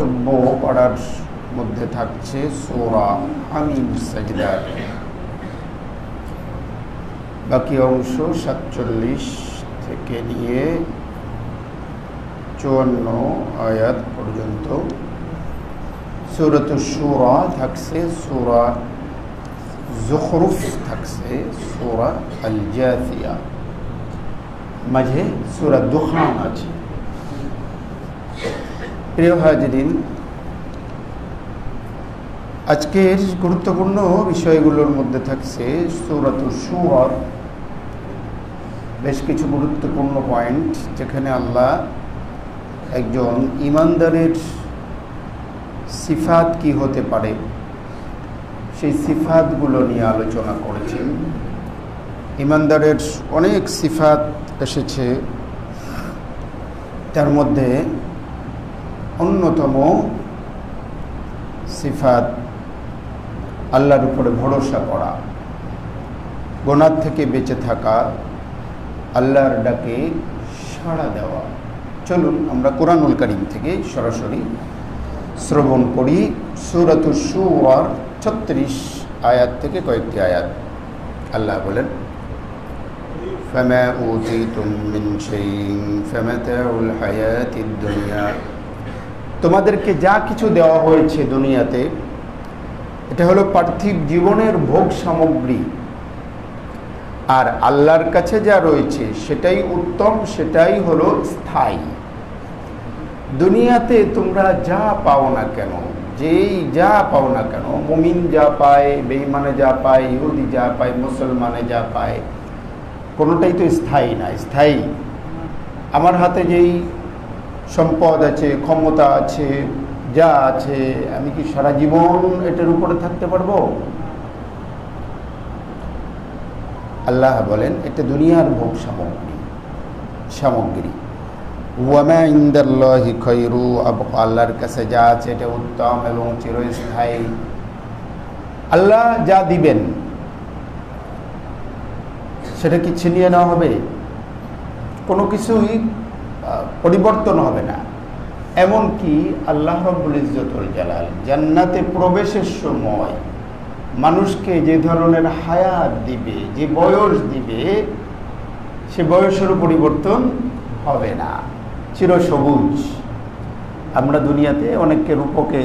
বক্তব্য পড়ার মধ্যে থাকছে সূরা হামিম সাজদার বাকি অংশ 47 থেকে নিয়ে 54 আয়াত পর্যন্ত। সূরাতুশ শুরা থাকছে, সূরা যুখরুফ থাকছে, সূরা আল জাথিয়া, মাঝে সূরা দুখান আছে। প্রিয় হাজিরিন, আজকের গুরুত্বপূর্ণ বিষয়গুলোর মধ্যে থাকছে সূরাতুশ শুরার বেশ কিছু গুরুত্বপূর্ণ পয়েন্ট, যেখানে আল্লাহ একজন ঈমানদারের সিফাত কি হতে পারে সেই সিফাতগুলো নিয়ে আলোচনা করেছেন। ঈমানদারের অনেক সিফাত এসেছে, তার মধ্যে অন্যতম সিফাত আল্লাহর উপরে ভরসা করা, গুনাহ থেকে বেঁচে থাকা, আল্লাহর ডাকে সাড়া দেওয়া। চলুন আমরা কোরআনুল কারীম থেকে সরাসরি শ্রবণ করি। সূরাতুশ শুরার 36 আয়াত থেকে কয়েকটি আয়াত। আল্লাহ বলেন, ফামা উতিতুম মিন শাইইন ফামাতাউল হায়াতিদ দুনিয়া, তোমাদেরকে যা কিছু দেওয়া হয়েছে দুনিয়াতে এটা হলো পার্থিব জীবনের ভোগ সামগ্রী, আর আল্লাহর কাছে যা রয়েছে সেটাই উত্তম, সেটাই হলো স্থায়ী। দুনিয়াতে তোমরা যা পাও না কেন, যেই যা পাও না কেন, মুমিন যা পায়, বেঈমানে যা পায়, ইহুদি যা পায়, মুসলমানে যা পায়, কোনোটাই তো স্থায়ী না। স্থায়ী আমার হাতে যেই সম্পদ আছে, ক্ষমতা আছে, যা আছে, আমি কি সারা জীবন এটার উপরে থাকতে পারবো? আল্লাহ বলেন এটা দুনিয়ার ভোগ সামগ্রী। ওয়ামা ইনদাল্লাহি খায়রু, আল্লাহর কাছে যা আছে এটা উত্তম এবং চিরস্থায়ী। আল্লাহ যা দিবেন সেটা কি ছিনিয়ে নেওয়া হবে? কোনো কিছুই পরিবর্তন হবে না। এমনকি আল্লাহ রাব্বুল ইজ্জতুল জালাল জান্নাতে প্রবেশের সময় মানুষকে যে ধরনের হায়াত দিবে, যে বয়স দিবে, সে বয়সেরও পরিবর্তন হবে না, চিরসবুজ। আমরা দুনিয়াতে অনেককে রূপকে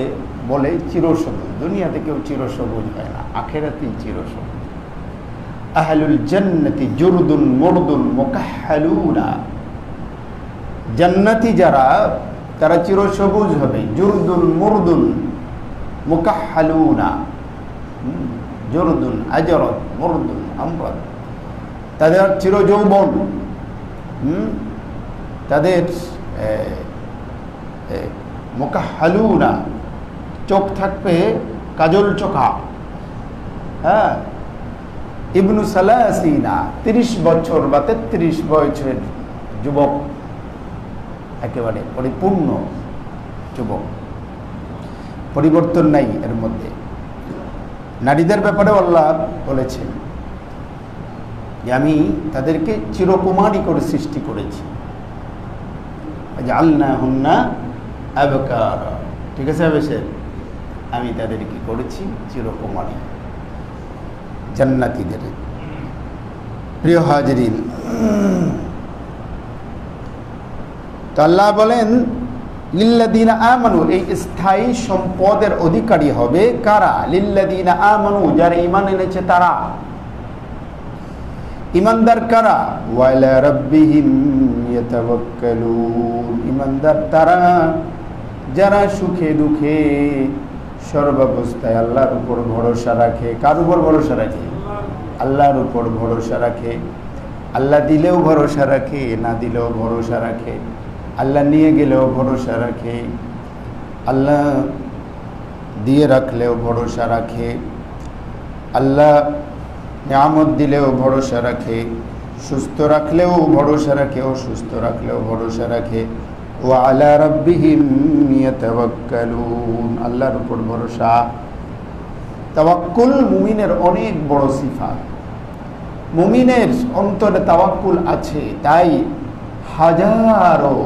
বলে চিরসবুজ, দুনিয়াতে কেউ চিরসবুজ হয় না, আখিরাতেই চিরসবুজ। আহলুল জান্নাতি জুরদুন মুরদুন মুকাহহালুনা, জান্নাতি যারা তারা চিরসবুজ হবে। জুরদুন মুরদুন মুকাহহালুনা, জুরদুন আজরাত মুরদুন আমরাত, তাদের চিরযৌবন, তাদের মুকাহহালুনা, চোখ থাকবে কাজল চোখা। হ্যাঁ, ইবনু সালাসিনা, 30 বছর বা 33 বছরের যুবক, একেবারে পরিপূর্ণ যুবক, পরিবর্তন নাই এর মধ্যে। নারীদের ব্যাপারেও আল্লাহ বলেছেন যে আমি তাদেরকে চিরকুমারী করে সৃষ্টি করেছি। জাআলনাহুন্না আবকারা, ঠিক আছে অবশ্যই, আমি তাদেরকে করেছি চিরকুমারী, জান্নাতীদের। প্রিয় হাজিরিন, তো আল্লাহ বলেন লিল্লাযীনা আমানু, এই স্থায়ী সম্পদের অধিকারী হবে কারা? লিল্লাযীনা আমানু, যারা ঈমান এনেছে তারা। ঈমানদার কারা? ওয়া আলা রাব্বিহিম ইয়াতাওয়াক্কালুন, ঈমানদার তারা যারা সুখে দুঃখে সর্বাবস্থায় আল্লাহর উপর ভরসা রাখে। কার উপর ভরসা রাখে? আল্লাহর উপর ভরসা রাখে। আল্লাহ দিলেও ভরসা রাখে, না দিলেও ভরসা রাখে। আল্লাহ নিয়ে গেলেও ভরসা রাখে, আল্লাহ দিয়ে রাখলেও ভরসা রাখে, আল্লাহ নিয়ামত দিলেও ভরসা রাখে, সুস্থ রাখলেও ভরসা রাখে, অসুস্থ রাখলেও ভরসা রাখে। ওয়া আলা রাব্বিহিম ইয়াতাওয়াক্কালুন, আল্লাহর উপর ভরসা। তাওয়াক্কুল মুমিনের অনেক বড় সিফাত। মুমিনের অন্তরে তাওয়াক্কুল আছে, তাই হাজারো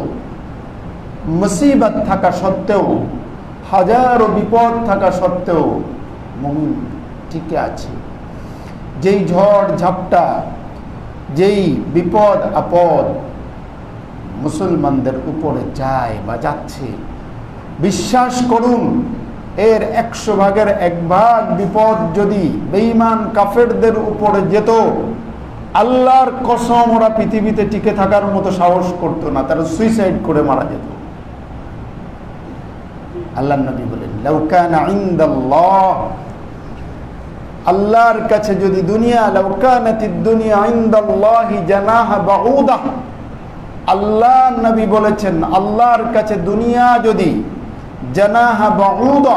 মুসিবত থাকা সত্ত্বেও হাজারো বিপদ থাকা সত্ত্বেও মুমিন টিকে আছে। যেই ঝড় ঝাপটা, যেই বিপদ আপদ মুসলমানদের উপরে যায় বা যাচ্ছে, বিশ্বাস করুন এর 100 ভাগের 1 ভাগ বিপদ যদি বেঈমান কাফেরদের উপরে যেত, আল্লাহর কসম ওরা পৃথিবীতে টিকে থাকার মতো সাহস করতো না, তারা সুইসাইড করে মারা যেত। আল্লাহর নবী বলেন, লাউ কানা ইনদাল্লাহ, আল্লাহর কাছে যদি দুনিয়া, লাউ কানাতিদ দুনিয়া ইনদাল্লাহি জানাহা বাউদা, আল্লাহ নবী বলেছেন আল্লাহর কাছে দুনিয়া যদি জানাহা বাউদা,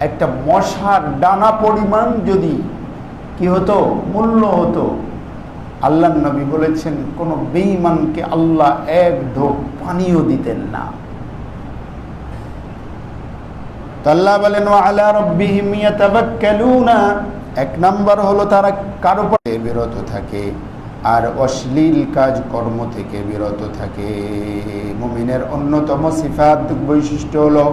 একটা মশার ডানা পরিমাণ যদি কি হতো, মূল্য হতো, আল্লাহ নবী বলেছেন কোন বেঈমানকে আল্লাহ এক ঢোক পানিও দিতেন না। তো আল্লাহ বলেন ওয়া আলা রাব্বিহিম ইয়াতাওয়াক্কালুনা, 1 নাম্বার হলো তারা কার উপরে বিরত থাকে আর অশ্লীল কাজ কর্ম থেকে বিরত থাকে। মুমিনের অন্যতম সিফাত বৈশিষ্ট্য হলো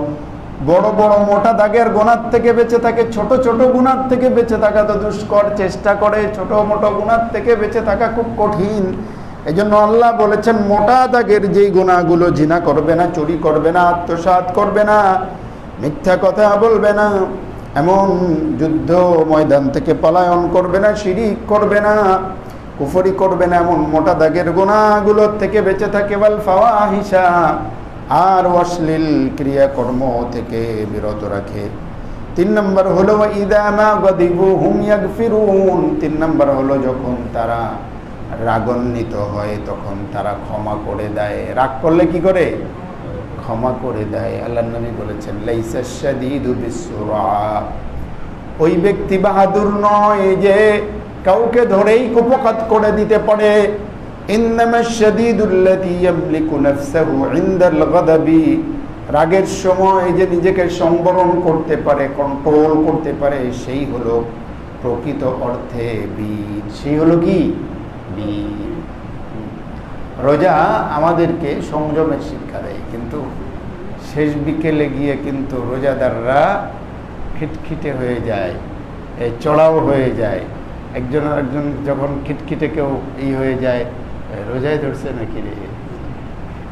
বড় বড় মোটা দাগের গুনাহ থেকে বেঁচে থাকে, ছোট ছোট গুনাহ থেকে বেঁচে থাকা তো দুষ্কর, চেষ্টা করে ছোট মোটো গুনাহ থেকে বেঁচে থাকা খুব কঠিন। এজন্য আল্লাহ বলেছেন মোটা দাগের যেই গুনাহগুলো, জিনা করবে না, চুরি করবে না, আত্মসাৎ করবে না, মিথ্যা কথা বলবে না, এমন যুদ্ধ ময়দান থেকে পলায়ন করবে না, শিরিক করবে না, কুফরি করবে না, এমন মোটা দাগের গুনাহগুলোর থেকে বেঁচে থাকে। ওয়াল ফাওয়াহিশা, আর অশ্লীল ক্রিয়াকর্ম থেকে বিরত রাখে। 3 নম্বর হলো ইযা মা গাদিবু হুম ইয়াগফিরুন, 3 নম্বর হলো যখন তারা রাগান্বিত হয় তখন তারা ক্ষমা করে দেয়। রাগ করলে কি করে? ক্ষমা করে দেয়। আল্লাহর নবী বলেছেন লাইসাশ শাদীদু বিসসুরা, ওই ব্যক্তি বাহাদুর নয় যে কাউকে ধরেই কুপকাত করে দিতে পারে। ইন্নামাশ শাদীদুল্লাযী ইয়ামলিকু নাফসাহু ইনদাল গাদাবি, রাগের সময় যে নিজেকে সংবরণ করতে পারে, কন্ট্রোল করতে পারে, সেই হলো প্রকৃত অর্থে বীর। সেই হলো কি? বীর। রোজা আমাদেরকে সংযমের শিক্ষা দেয়, কিন্তু শেষ বিকেলে গিয়ে কিন্তু রোজাদাররা খিটখিটে হয়ে যায়, চড়াও হয়ে যায়। একজন যখন খিটখিটে কেউ হয়ে যায়, রোজায় ধরছে নাকি রে,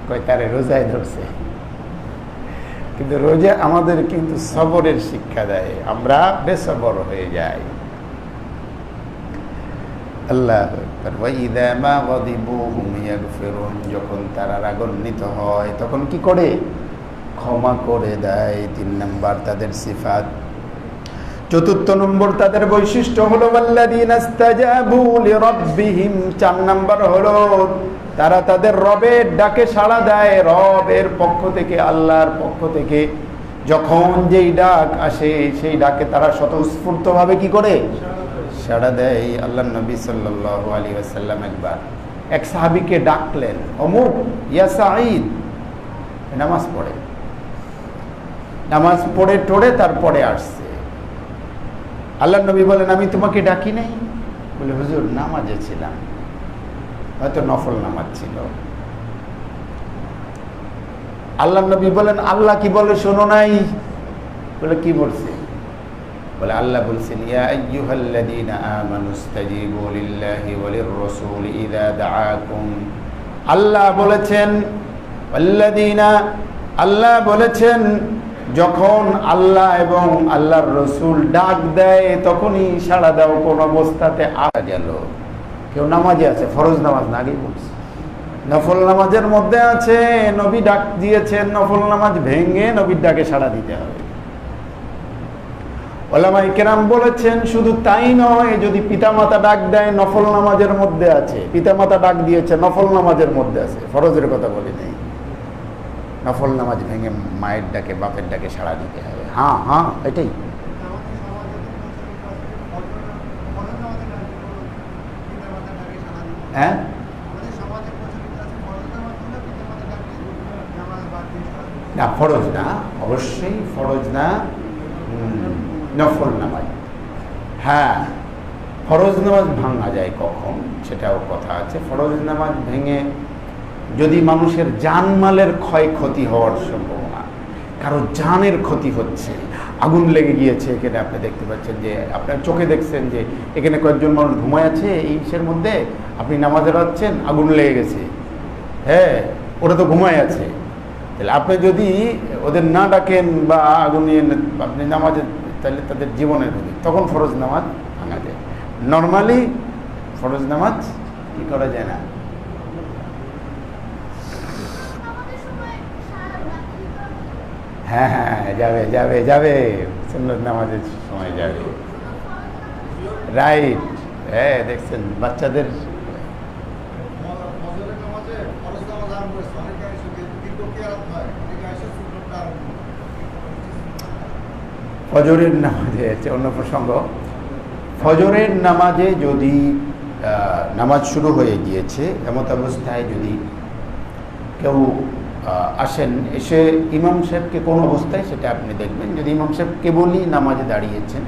কয় তারে রোজায় ধরছে। কিন্তু রোজা আমাদের কিন্তু সবরের শিক্ষা দেয়, আমরা বেসবর হয়ে যাই। আল্লাহ ওয়াইদা মা গাদিবু হুম ইয়াগফিরুন, যখন তারা রাগান্বিত হয় তখন কি করে? ক্ষমা করে দেয়। 3 নম্বর তাদের সিফাত। 4 নম্বর তাদের বৈশিষ্ট্য হলো ওয়াল্লাযীনা ইসতাজাবু লিরাব্বিহিম, 4 নম্বর হলো তারা তাদের রবের ডাকে সাড়া দেয়। রবের পক্ষ থেকে, আল্লাহর পক্ষ থেকে যখন যেই ডাক আসে সেই ডাকে তারা স্বতঃস্ফূর্তভাবে কি করে? সাড়া দেয়। আল্লাহর নবী সাল্লাল্লাহু আলাইহি ওয়াসাল্লাম একবার এক সাহাবীকে ডাকলেন, অমুক ইয়া সাঈদ, নামাজ পড়ে, নামাজ পড়ে টোড়ে তারপরে আসছে। আল্লাহর নবী বলেন আমি তোমাকে ডাকি নাই? বলে হুজুর নামাজে ছিলাম, হয়তো নফল নামাজ ছিল। আল্লাহর নবী বলেন আল্লাহ কি বলে শোনো নাই? বলে কি বলছে? বলে আল্লাহ বলছেন ইয়া আইয়ুহাল্লাযীনা আমানুস্তাজিবু লিল্লাহি ওয়া লির-রাসূলি ইযা দাআকুম। আল্লাহ বলেছেন ওয়াল্লাযীনা, আল্লাহ বলেছেন যখন আল্লাহ এবং আল্লাহর রাসূল ডাক দেয় তখনই সাড়া দাও। কোন অবস্থাতে গেল কেউ নামাজে আছে, ফরজ নামাজ না, আগেই বলছে, নফল নামাজের মধ্যে আছে, নবী ডাক দিয়েছেন, নফল নামাজ ভেঙে নবীর ডাকে সাড়া দিতে হবে। ওলামায়ে কেরাম বলেছেন শুধু তাই নয়, যদি পিতামাতা ডাক দেয় নফল নামাজের মধ্যে আছে, পিতামাতা ডাক দিয়েছে নফল নামাজের মধ্যে আছে, ফরজের কথা বলি নেই, নফল নামাজ ভেঙে মায়ের ডাকে বাপের ডাকে সাড়া দিতে হবে। হ্যাঁ হ্যাঁ এটাই। হ্যাঁ না ফরজ না, অবশ্যই ফরজ না, নফল নামাজ। হ্যাঁ ফরজ নামাজ ভাঙা যায় কখন সেটাও কথা আছে। ফরজ নামাজ ভেঙে যদি মানুষের জানমালের ক্ষয়ক্ষতি হওয়ার সম্ভাবনা, কারো জানের ক্ষতি হচ্ছে, আগুন লেগে গিয়েছে এখানে, আপনি দেখতে পাচ্ছেন যে আপনার চোখে দেখছেন যে এখানে কয়েকজন মানুষ ঘুমায় আছে এই ইসের মধ্যে, আপনি নামাজে পাচ্ছেন আগুন লেগে গেছে, হ্যাঁ ওরা তো ঘুমায় আছে, তাহলে আপনি যদি ওদের না ডাকেন বা আগুন নিয়ে আপনি নামাজে, তাহলে তাদের জীবনের ক্ষতি, তখন ফরজ নামাজ ভাঙা যায়। নর্মালি ফরজ নামাজ কি করা যায় না। হ্যাঁ হ্যাঁ যাবে যাবে যাবে, সুন্নত নামাজের সময় যাবে, রাইট। হ্যাঁ দেখছেন বাচ্চাদের ফজরের নামাজে অন্য প্রসঙ্গ, ফজরের নামাজে যদি নামাজ শুরু হয়ে গিয়েছে এমত অবস্থায় যদি কেউ আসেন, এসে ইমাম সাহেবকে কোন অবস্থায় সেটা আপনি দেখবেন। যদি ইমাম সাহেব কেবলই নামাজে দাঁড়িয়েছেন,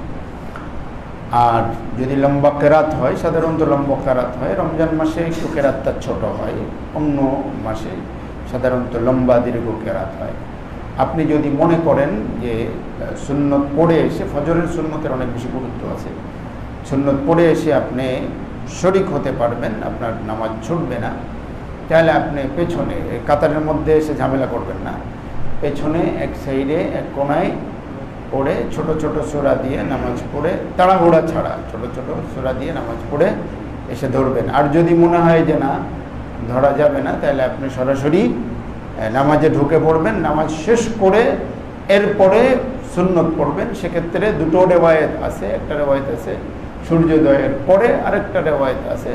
আর যদি লম্বা কেরাত হয়, সাধারণত লম্বা কেরাত হয়, রমজান মাসে একটু কেরাতটা ছোট হয়, অন্য মাসে সাধারণত লম্বা দীর্ঘ কেরাত হয়। আপনি যদি মনে করেন যে সুন্নত পড়ে এসে, ফজরের সুন্নতের অনেক বেশি গুরুত্ব আছে, সুন্নত পড়ে এসে আপনি শরিক হতে পারবেন, আপনার নামাজ ছুটবে না, তাহলে আপনি পেছনে কাতারের মধ্যে এসে ঝামেলা করবেন না, পেছনে এক সাইডে এক কোনায় পড়ে ছোট ছোট সূরা দিয়ে নামাজ পড়ে, তাড়াহুড়া ছাড়া ছোট ছোট সূরা দিয়ে নামাজ পড়ে এসে ধরবেন। আর যদি মনে হয় যে না ধরা যাবে না, তাহলে আপনি সরাসরি নামাজে ঢুকে পড়বেন, নামাজ শেষ করে এরপরে সুন্নত পড়বেন। সেক্ষেত্রে দুটো রেওয়ায়েত আছে, একটা রেওয়ায়েত আছে সূর্যোদয়ের পরে, আরেকটা রেওয়ায়েত আছে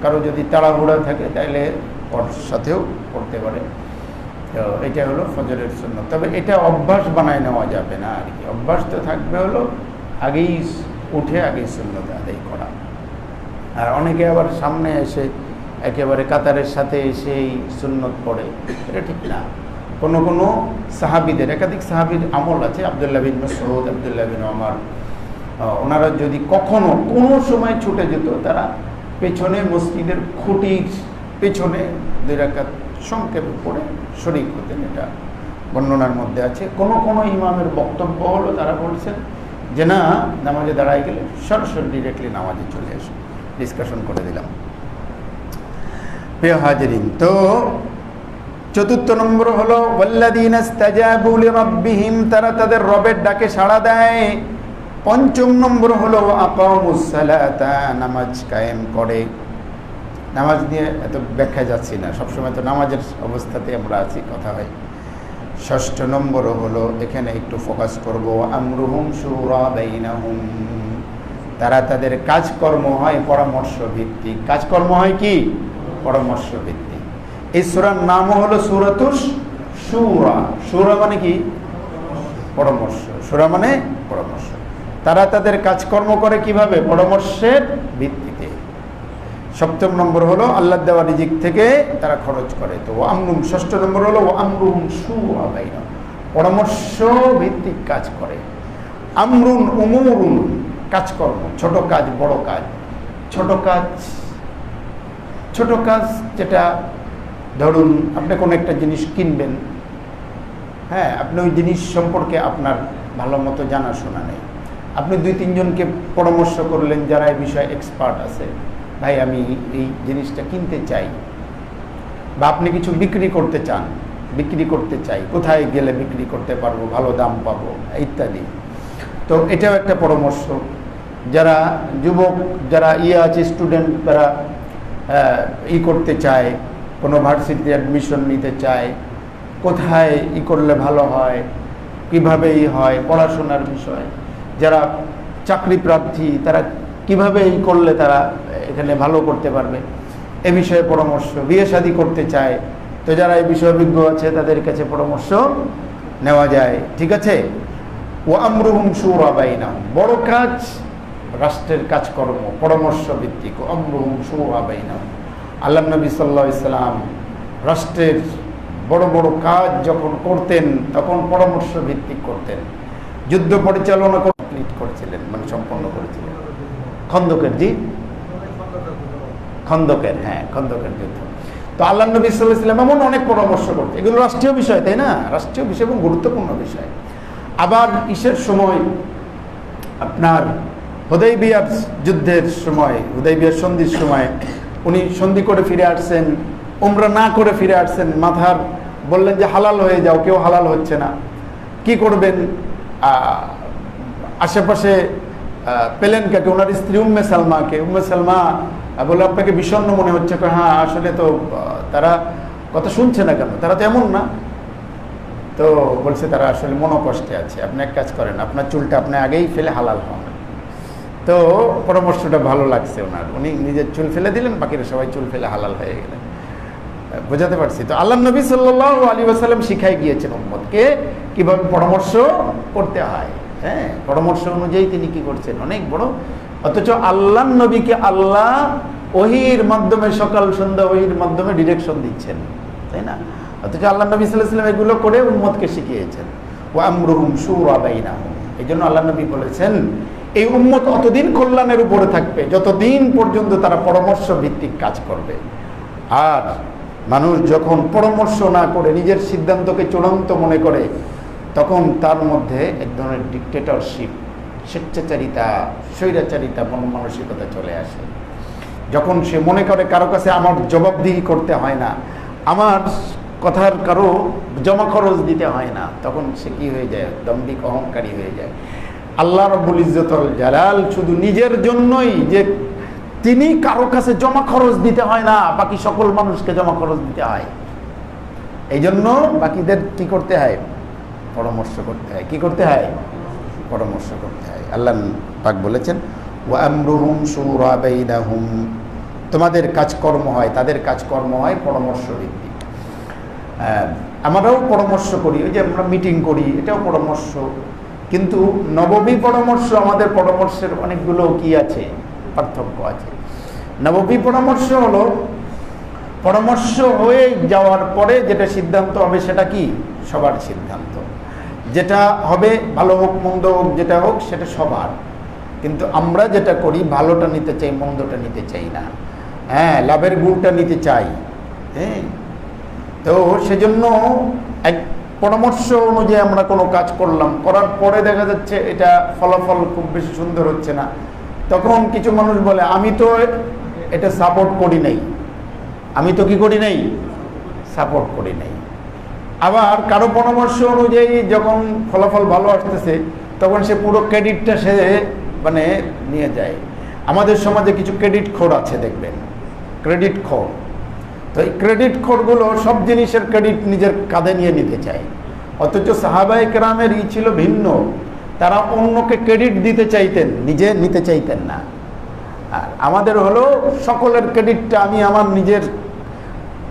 কারো যদি তাড়াহুড়া থাকে তাহলে ওর সাথেও পড়তে পারে। তো এটা হলো ফজরের সুন্নত। তবে এটা অভ্যাস বানায় নেওয়া যাবে না আর কি, অভ্যাস তো থাকবে হলো আগেই উঠে আগেই সুন্নত আদায় করা। আর অনেকে আবার সামনে এসে একেবারে কাতারের সাথে এসেই সুন্নত পড়ে, এটা ঠিক না। কোনো কোনো সাহাবিদের, একাধিক সাহাবির আমল আছে, আব্দুল্লাহ বিন মাসউদ, আব্দুল্লাহ বিন ওমর, ওনারা যদি কখনো কোনো সময় ছুটে যেত, তারা পেছনে মসজিদের খুঁটির পেছনে 2 রাকাত সংক্ষেপে পড়ে শরীক হতেন, এটা বর্ণনার মধ্যে আছে। কোনো কোনো ইমামের বক্তব্য হলো তারা বলছেন যে না, নামাজে দাঁড়ায় গেলে সরাসরি ডিরেক্টলি নামাজে চলে আসে। ডিসকাশন করে দিলাম প্রিয় হাজিরিন। তো 4র্থ নম্বর হলো ওয়াল্লাযীনা ইসতাজাবু লিরাব্বিহিম, তারা তাদের রবের ডাকে সাড়া দেয়। 5ম নম্বর হলো আকামুস সালাতা, নামাজ কায়েম করে। নামাজ নিয়ে এত ব্যাখ্যা যাচ্ছি না, সবসময় তো নামাজের অবস্থাতে আমরা আছি, কথা হয়। 6ষ্ঠ নম্বর হলো, এখানে একটু ফোকাস করব, আমরুহুম শুরা বাইনাহুম, তারা তাদের কাজকর্ম হয় পরামর্শ ভিত্তিক। কাজকর্ম হয় কি? পরামর্শ ভিত্তিক। এই সূরার নাম হলো সূরাতুশ শুরা। শুরা মানে কি? পরামর্শ। শুরা মানে পরামর্শ। তারা তাদের কাজকর্ম করে কিভাবে? পরামর্শের ভিত্তিতে। 7ম নম্বর হলো আল্লাহর দেওয়া রিজিক থেকে তারা খরচ করে। তো আমরুম, 6ষ্ঠ নম্বর হলো আমরুম শুরা বাইনা, পরামর্শ ভিত্তিক কাজ করে। আমরুন উমুরুন, কাজকর্ম, ছোট কাজ বড় কাজ। ছোট কাজ যেটা, ধরুন আপনি কোনো একটা জিনিস কিনবেন, হ্যাঁ, আপনি ওই জিনিস সম্পর্কে আপনার ভালো মতো জানাশোনা নেই, আপনি 2-3 জনকে পরামর্শ করলেন যারা এই বিষয়ে এক্সপার্ট আছে, ভাই আমি এই জিনিসটা কিনতে চাই, বা আপনি কিছু বিক্রি করতে চাই, কোথায় গেলে বিক্রি করতে পারবো, ভালো দাম পাবো ইত্যাদি। তো এটাও একটা পরামর্শ। যারা যুবক, যারা আছে স্টুডেন্ট, তারা করতে চায়, কোনো ভার্সিটিতে অ্যাডমিশন নিতে চায়, কোথায় করলে ভালো হয়, কীভাবে হয়, পড়াশোনার বিষয়। যারা চাকরি প্রার্থী, তারা কীভাবে করলে তারা এখানে ভালো করতে পারবে, এ বিষয়ে পরামর্শ। বিয়ে শাদী করতে চায়, তো যারা এই বিষয়ে অভিজ্ঞ আছে তাদের কাছে পরামর্শ নেওয়া যায়, ঠিক আছে। ও আমরুহুম শুরা বাইনাহুম, বড় কাজ, রাষ্ট্রের কাজকর্ম পরামর্শ ভিত্তিক। আমরুহুম শুরা বাইনাহুম, আল্লাহ নবী সাল্লাল্লাহু আলাইহি সাল্লাম রাষ্ট্রের বড় বড় কাজ যখন করতেন তখন পরামর্শ ভিত্তিক করতেন। যুদ্ধ পরিচালনা করেছিলেন, মানে সম্পন্ন করেছিলেন খন্দকের, খন্দকের যুদ্ধ। তো আল্লাহ নবী সাল্লাল্লাহু আলাইহি ওয়াসাল্লাম এমন অনেক পরামর্শ করতেন, এগুলো রাষ্ট্রীয় বিষয়, তাই না? রাষ্ট্রীয় বিষয় এবং গুরুত্বপূর্ণ বিষয়। আবার ইসের সময় আপনার হুদাইবিয়ার যুদ্ধের সময়, হুদাইবিয়ার সন্ধির সময় উনি সন্ধি করে ফিরে আসছেন, উমরা না করে ফিরে আসছেন, মাথার বললেন যে হালাল হয়ে যাও, কেউ হালাল হচ্ছে না, কি করবেন? আশেপাশে পেলেন কাকে? ওনার স্ত্রী উম্মে সালমাকে। উম্মে সালমা বলে, আপনাকে বিষণ্ণ মনে হচ্ছে? হ্যাঁ, আসলে তো তারা কথা শুনছে না কেন? তারা তো এমন না। তো বলছে তারা আসলে মনোকষ্টে আছে, আপনি এক কাজ করেন, আপনার চুলটা আপনি আগেই ফেলে হালাল হন। তো পরামর্শটা ভালো লাগছে ওনার, উনি নিজের চুল ফেলে দিলেন, বাকিরা সবাই চুল ফেলে হালাল হয়ে গেলেন। বোঝাতে পারছি তো? আল্লাহ নবী সাল্লাল্লাহু আলাইহি ওয়াসাল্লাম শিখাই গিয়েছেন উম্মতকে কিভাবে পরামর্শ করতে হয়। হ্যাঁ, পরামর্শ অনুযায়ী তিনি কি করছেন, অনেক বড়। অথচ আল্লাহ নবীকে আল্লাহ ওহীর মাধ্যমে, সকাল সন্ধ্যা ওহীর মাধ্যমে ডিরেকশন দিচ্ছেন, তাই না? অথচ আল্লাহ নবী সাল্লাল্লাহু আলাইহি ওয়াসাল্লাম এগুলো করে উম্মতকে শিখিয়েছেন। ওয়া আমরুহুম শুরা বাইনাহুম। এই জন্য আল্লাহ নবী বলেছেন, এই উম্মত অতদিন কল্যাণের উপরে থাকবে যতদিন পর্যন্ত তারা পরামর্শ ভিত্তিক কাজ করবে। আর মানুষ যখন পরামর্শ না করে নিজের সিদ্ধান্তকে চূড়ান্ত মনে করে, তখন তার মধ্যে এক ধরনের ডিক্টেটরশিপ, স্বেচ্ছাচারিতা, স্বৈরাচারিতা মন মানসিকতা চলে আসে। যখন সে মনে করে কারো কাছে আমার জবাবদিহি করতে হয় না, আমার কথার কারো জমা খরচ দিতে হয় না, তখন সে কি হয়ে যায়? দম্ভিক, অহংকারী হয়ে যায়। আল্লাহ রাব্বুল ইজ্জতুল জালাল শুধু নিজের জন্যই যে তিনি কারো কাছে জমা খরচ দিতে হয় না, বাকি সকল মানুষকে জমা খরচ দিতে হয়। এই জন্য বাকিদের কি করতে হয়? পরামর্শ করতে হয়। কি করতে হয়? পরামর্শ করতে হয়। আল্লাহ পাক বলেছেন, ওয়া আমরুহুম শুরা বাইনাহুম। তোমাদের কাজকর্ম হয়, তাদের কাজকর্ম হয় পরামর্শ ভিত্তিক। আমরাও পরামর্শ করি, ওই যে আমরা মিটিং করি, এটাও পরামর্শ। কিন্তু নববী পরামর্শ, আমাদের পরামর্শের অনেকগুলো কি আছে? পার্থক্য আছে। নববী পরামর্শ হলো পরামর্শ হয়ে যাওয়ার পরে যেটা সিদ্ধান্ত হবে সেটা কি? সবার সিদ্ধান্ত। যেটা হবে, ভালো হোক মন্দ হোক, যেটা হোক সেটা সবার। কিন্তু আমরা যেটা করি, ভালোটা নিতে চাই, মন্দটা নিতে চাই না। হ্যাঁ, লাভের গুণটা নিতে চাই। হ্যাঁ, তো সেজন্য এক পরামর্শ অনুযায়ী আমরা কোনো কাজ করলাম, করার পরে দেখা যাচ্ছে এটা ফলাফল খুব বেশি সুন্দর হচ্ছে না, তখন কিছু মানুষ বলে, আমি তো এটা সাপোর্ট করি নাই। আমি তো কি করি নাই? সাপোর্ট করি নাই। আবার কারো পরামর্শ অনুযায়ী যখন ফলাফল ভালো আসতেছে, তখন সে পুরো ক্রেডিটটা সে মানে নিয়ে যায়। আমাদের সমাজে কিছু ক্রেডিট খোর আছে, দেখবেন, ক্রেডিট খোর। তো এই ক্রেডিট খোরগুলো সব জিনিসের ক্রেডিট নিজের কাঁধে নিয়ে নিতে চায়। অথচ সাহাবায়ে কেরামের ছিল ভিন্ন, তারা অন্যকে ক্রেডিট দিতে চাইতেন, নিজে নিতে চাইতেন না। আর আমাদের হলো সকলের ক্রেডিটটা আমি আমার নিজের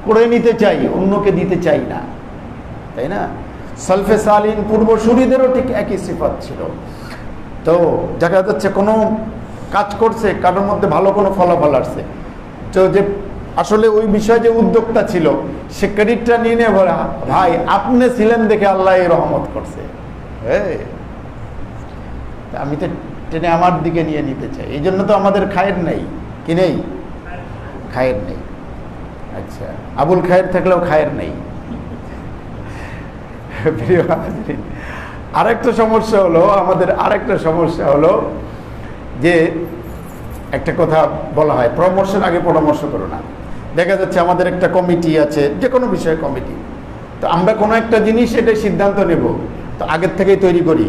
করে নিতে চাই, অন্যকে দিতে চাই না, তাই না? সালফে সালিন, পূর্বসূরীদেরও ঠিক একই সিফাত ছিল। তো দেখা যাচ্ছে কোনো কাজ করছে, কারোর মধ্যে ভালো কোনো ফলাফল আসছে, তো যে আসলে ওই বিষয়ে যে উদ্যোক্তা ছিল, সে ক্রেডিটটা নিয়ে নিয়ে বলে, ভাই আপনি ছিলেন দেখে আল্লাহ এই রহমত করছে, আমি তো টেনে আমার দিকে নিয়ে নিতে চাই। এই জন্য তো আমাদের খায়ের নেই, কি নেই? খায়ের নেই। আচ্ছা, আবুল খায়ের থাকলেও খায়ের নেই। আরেকটা সমস্যা হলো, আমাদের আরেকটা সমস্যা হলো যে একটা কথা বলা হয়, পরামর্শের আগে পরামর্শ করো না। দেখা যাচ্ছে আমাদের একটা কমিটি আছে, যে কোনো বিষয়ে কমিটি, তো আমরা কোনো একটা জিনিস এটা সিদ্ধান্ত নেব, তো আগের থেকেই তৈরি করি,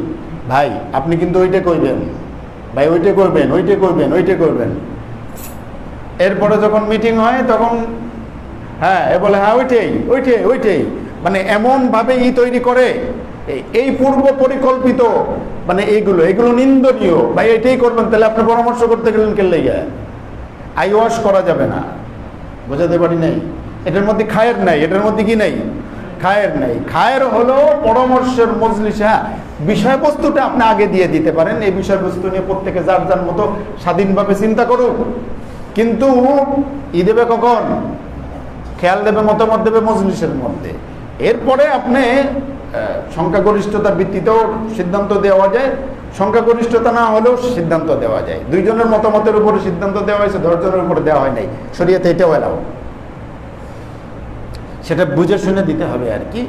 ভাই আপনি কিন্তু ওইটা করবেন, ভাই ওইটা করবেন, ওইটা করবেন, ওইটা করবেন। এরপরে যখন মিটিং হয় তখন হ্যাঁ এ বলে, হ্যাঁ ওইটাই ওইটাই ওইটাই, মানে এমনভাবে তৈরি করে, এই পূর্ব পরিকল্পিত, মানে এগুলো নিন্দনীয়, ভাই এটাই করবেন। তাহলে আপনি পরামর্শ করতে গেলেন কেন লেগে? আই ওয়াশ করা যাবে না। বোঝাতে পারি নাই? এটার মধ্যে খায়ের নাই, এটার মধ্যে কি নাই? খায়ের নাই। খায়ের হলো পরামর্শের মজলিস। হ্যাঁ, বিষয়বস্তুটা আপনি আগে দিয়ে দিতে পারেন, এই বিষয়বস্তু নিয়ে প্রত্যেকে যার যার মতো স্বাধীনভাবে চিন্তা করুক, কিন্তু দেবে কখন? খেয়াল দেবে, মতামত দেবে মজলিসের মধ্যে। এরপরে আপনি সংখ্যাগরিষ্ঠতার ভিত্তিতেও সিদ্ধান্ত দেওয়া যায়, সংখ্যাগরিষ্ঠতা না হলেও সিদ্ধান্ত দেওয়া যায়। দুইজনের মতামতের উপরে সিদ্ধান্ত দেওয়া হয়েছে, 10 জনের উপরে দেওয়া হয় নাই। শরীয়তে এটাও এলাও। সেটা বুঝে শুনে দিতে হবে আর কি,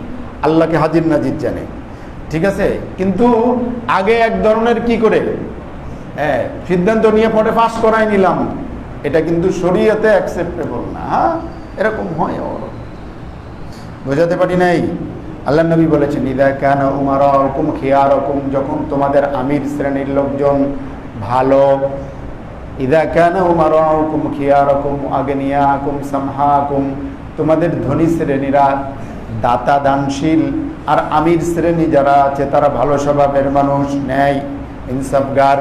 আল্লাহকে হাজির নাজির জানে, ঠিক আছে। কিন্তু আগে এক ধরনের কি করে সিদ্ধান্ত নিয়ে পরে পাস করাই নিলাম, এটা কিন্তু শরীয়তে অ্যাকসেপ্টেবল না। এরকম হয়, বোঝাতে পারি নাই? আল্লাহ নবী বলেছেন, ইদা কানা উমারাকুম খিয়ারাকুম, যখন তোমাদের আমির শ্রেণীর লোকজন ভালো, ইদা কানা উমারাকুম খিয়ারাকুম আগনিয়াকুম সামহাকুম, তোমাদের ধনী শ্রেণীরা দাতা দানশীল, আর আমির শ্রেণী যারা আছে তারা ভালো স্বভাবের মানুষ, ন্যায় ইনসাফগার।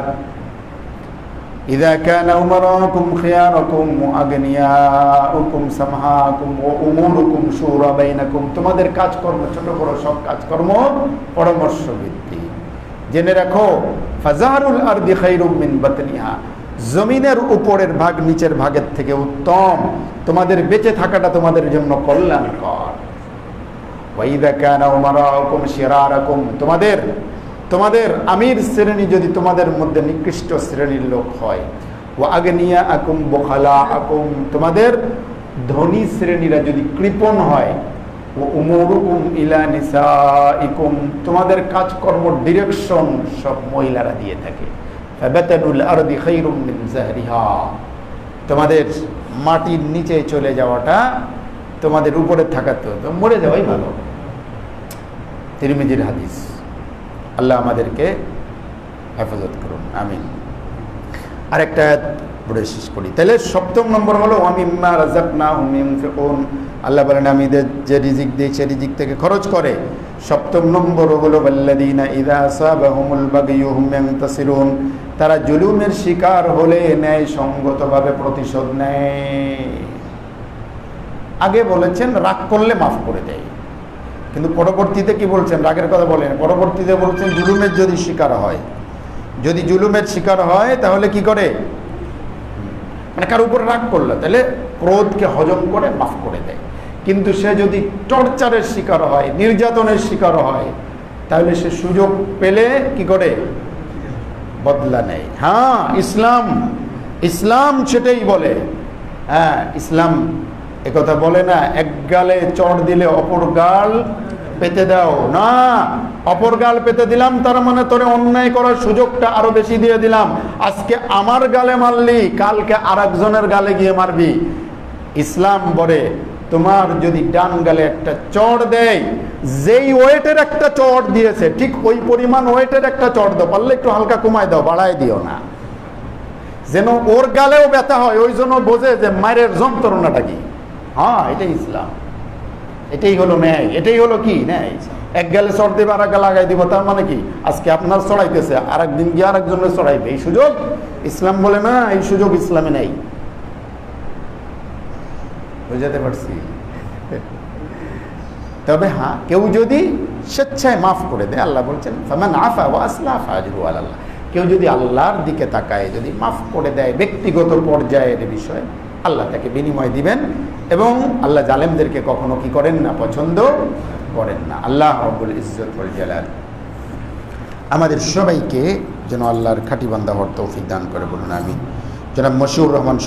ইদা কানা উমারাকুম খিয়ারাকুম আগনিয়াকুম সামহাকুম ওয়া উমুরুকুম শুরা বাইনাকুম, তোমাদের কাজকর্ম ছোট বড় সব কাজকর্ম পরামর্শ ভিত্তিক। জেনে রাখো, ফাজারুল আরদি খায়রুম মিন বাতনিহা, জমিনের উপরের ভাগ নিচের ভাগের থেকে উত্তম, তোমাদের বেঁচে থাকাটা তোমাদের জন্য কল্যাণকর। ওয়া ইদা কানা উমারাকুম শিরারাকুম, তোমাদের আমির শ্রেণী যদি তোমাদের মধ্যে নিকৃষ্ট শ্রেণীর লোক হয়, ওয়া আগনিয়াকুম বুখালাকুম, তোমাদের ধনী শ্রেণীরা যদি কৃপণ হয়, ওয়া উমুরুকুম ইলা নিসাইকুম, তোমাদের কাজকর্ম ডিরেকশন সব মহিলারা দিয়ে থাকে। ফাবাতানুল আরদি খায়রুম মিন যাহরিহা, তোমাদের মাটির নিচে চলে যাওয়াটা তোমাদের উপরে থাকাতে হতো, মরে যাওয়াই ভালো। তিরমিজির হাদিস। আল্লাহ আমাদেরকে হেফাজত করুন, আমিন। আরেকটা পড়ে শেষ করি। তাহলে সপ্তম নম্বর হলো ওয়ামিম্মা রাযাকনাহুম ইউনফিকুন, আল্লাহ বলেন আমি যে রিজিক দিই সে রিজিক থেকে খরচ করে। সপ্তম নম্বর হলো ওয়াল্লাযীনা ইযা আসাবাহুমুল বাগয়ু হুম ইয়ানতাসিরুন, তারা জুলুমের শিকার হলে ন্যায় সঙ্গতভাবে প্রতিশোধ নেয়। আগে বলেছেন রাগ করলে মাফ করে দেয়, কিন্তু পরবর্তীতে কি বলছেন? রাগের কথা বলেন, পরবর্তীতে বলছেন জুলুমের যদি শিকার হয়, যদি জুলুমের শিকার হয় তাহলে কি করে, মানে কার উপর রাগ করলো তাহলে ক্রোধকে হজম করে মাফ করে দেয়। কিন্তু সে যদি টর্চারের শিকার হয়, নির্যাতনের শিকার হয়, তাহলে সে সুযোগ পেলে কি করে, বদলা নেয়। হ্যাঁ, ইসলাম সেটাই বলে। হ্যাঁ, ইসলাম একথা বলে না এক গালে চড় দিলে অপর গাল পেতে দাও, না, অপর গাল পেতে দিলাম তার মানে তোরে অন্যায় করার সুযোগটা আরো বেশি দিয়ে দিলাম। আজকে আমার গালে মারলি, কালকে আরেকজনের গালে গিয়ে মারবি। ইসলাম বলে তোমার যদি ডান গালে একটা চড় দেয়, যেই ওয়েটের একটা চড় দিয়েছে ঠিক ওই পরিমাণ ওয়েটের একটা চড় দাও, পারলে একটু হালকা কমায় দাও, বাড়ায় দিও না, যেন ওর গালেও ব্যথা হয়, ওই জন্য বোঝে যে মায়ের যন্ত্রণাটা কি। হ্যাঁ, এটাই ইসলাম, এটাই হলো ন্যায়, এটাই হলো কি ন্যায়। এক গালে চড় দেবে আর এক গালে লাগাই দিব, তার মানে কি আজকে আপনার চড়াইতেছে আর একদিন গিয়ে আর একজনের চড়াইবে, এই সুযোগ ইসলাম বলে না, এই সুযোগ ইসলামে নেই। বুঝাতে পারছি? তবে হ্যাঁ, কেউ যদি স্বেচ্ছায় মাফ করে দেয়, আল্লাহ বলছেন ফামান আফা ওয়া আসলাহা ফাআজরুহু আলাল্লাহ, কেউ যদি আল্লাহর দিকে তাকায়, যদি মাফ করে দেয় ব্যক্তিগত পর্যায়ের বিষয়, আল্লাহ তাকে বিনিময় দিবেন। এবং আল্লাহ জালেমদেরকে কখনো কি করেন না, পছন্দ করেন না। আল্লাহ রব্বুল ইজ্জত ওয়াল জালাল আমাদের সবাইকে যেন আল্লাহর খাঁটি বান্দা হওয়ার তৌফিক দান করে, বলুন আমিন। জনাব মশিউর রহমান